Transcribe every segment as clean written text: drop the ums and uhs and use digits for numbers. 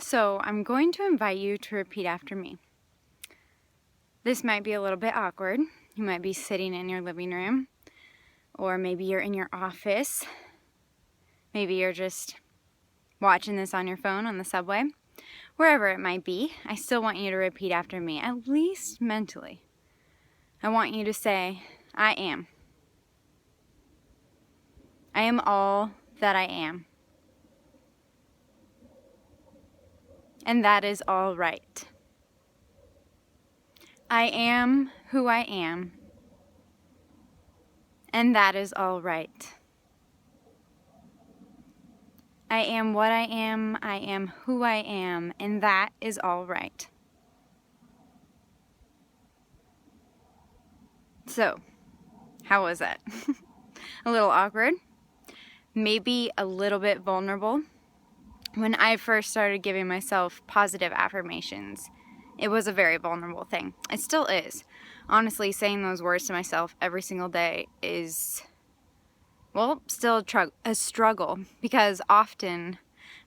So I'm going to invite you to repeat after me. This might be a little bit awkward. You might be sitting in your living room, or maybe you're in your office. Maybe you're just watching this on your phone on the subway. Wherever it might be, I still want you to repeat after me, at least mentally. I want you to say, I am. I am all that I am. And that is all right. I am who I am. And that is all right. I am what I am who I am, and that is all right. So, how was that? A little awkward? Maybe a little bit vulnerable? When I first started giving myself positive affirmations, it was a very vulnerable thing. It still is. Honestly, saying those words to myself every single day is, well, still a struggle, because often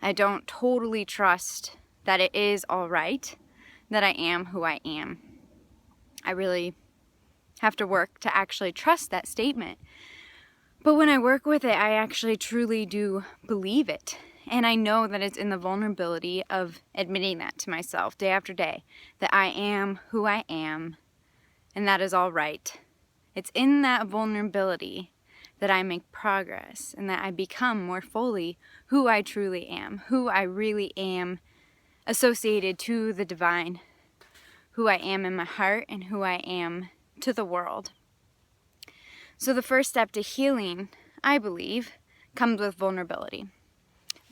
I don't totally trust that it is all right, that I am who I am. I really have to work to actually trust that statement. But when I work with it, I actually truly do believe it. And I know that it's in the vulnerability of admitting that to myself day after day, that I am who I am, and that is all right. It's in that vulnerability that I make progress, and that I become more fully who I truly am, who I really am associated to the divine, who I am in my heart, and who I am to the world. So the first step to healing, I believe, comes with vulnerability.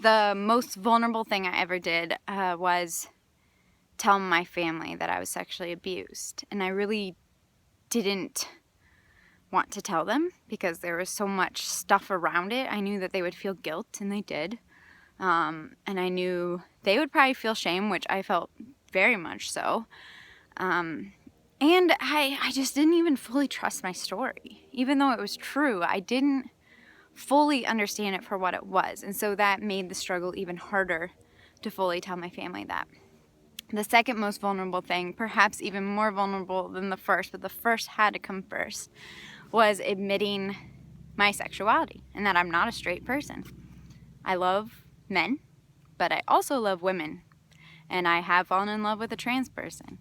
The most vulnerable thing I ever did was tell my family that I was sexually abused. And I really didn't want to tell them because there was so much stuff around it. I knew that they would feel guilt, and they did. And I knew they would probably feel shame, which I felt very much so. And I just didn't even fully trust my story. Even though it was true, I didn't fully understand it for what it was. And so that made the struggle even harder to fully tell my family that. The second most vulnerable thing, perhaps even more vulnerable than the first, but the first had to come first, was admitting my sexuality and that I'm not a straight person. I love men, but I also love women. And I have fallen in love with a trans person.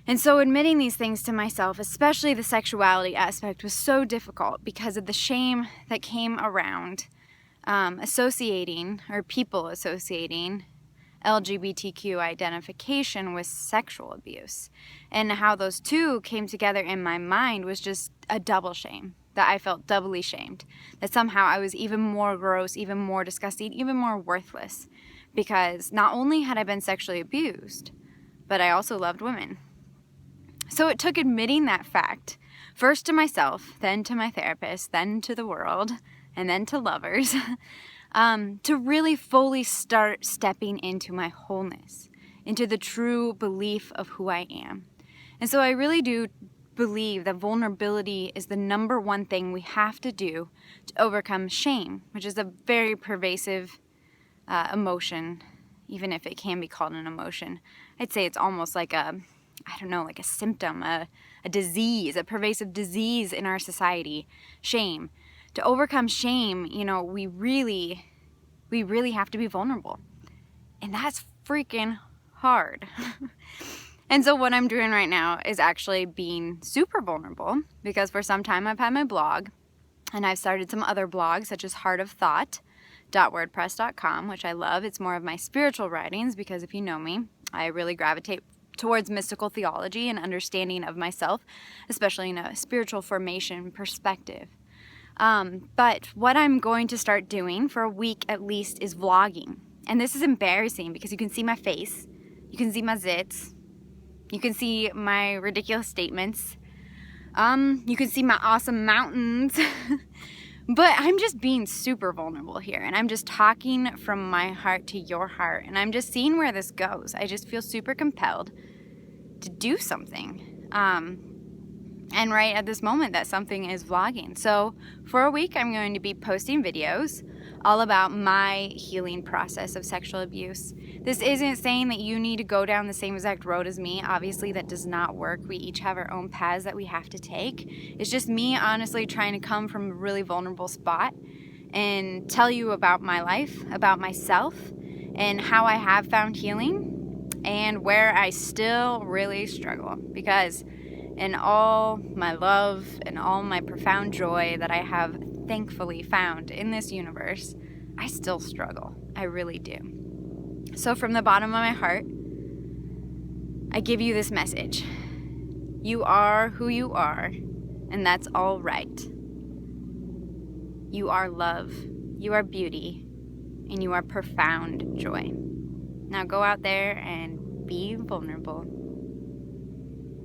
And so admitting these things to myself, especially the sexuality aspect, was so difficult because of the shame that came around people associating LGBTQ identification with sexual abuse. And how those two came together in my mind was just a double shame, that I felt doubly shamed, that somehow I was even more gross, even more disgusting, even more worthless, because not only had I been sexually abused, but I also loved women. So it took admitting that fact, first to myself, then to my therapist, then to the world, and then to lovers, to really fully start stepping into my wholeness, into the true belief of who I am. And so I really do believe that vulnerability is the number one thing we have to do to overcome shame, which is a very pervasive emotion, even if it can be called an emotion. I'd say it's almost like a symptom, a disease, a pervasive disease in our society, shame. To overcome shame, we really have to be vulnerable. And that's freaking hard. And so what I'm doing right now is actually being super vulnerable, because for some time I've had my blog, and I've started some other blogs, such as heartofthought.wordpress.com, which I love. It's more of my spiritual writings, because if you know me, I really gravitate towards mystical theology and understanding of myself, especially in a spiritual formation perspective. But what I'm going to start doing for a week at least is vlogging. And this is embarrassing because you can see my face, you can see my zits, you can see my ridiculous statements, you can see my awesome mountains. But I'm just being super vulnerable here, and I'm just talking from my heart to your heart, and I'm just seeing where this goes. I just feel super compelled to do something. And right at this moment, that something is vlogging. So for a week, I'm going to be posting videos all about my healing process of sexual abuse. This isn't saying that you need to go down the same exact road as me. Obviously, that does not work. We each have our own paths that we have to take. It's just me honestly trying to come from a really vulnerable spot and tell you about my life, about myself, and how I have found healing and where I still really struggle. Because in all my love and all my profound joy that I have thankfully found in this universe, I still struggle. I really do. So from the bottom of my heart, I give you this message. You are who you are, and that's all right. You are love, you are beauty, and you are profound joy. Now go out there and be vulnerable.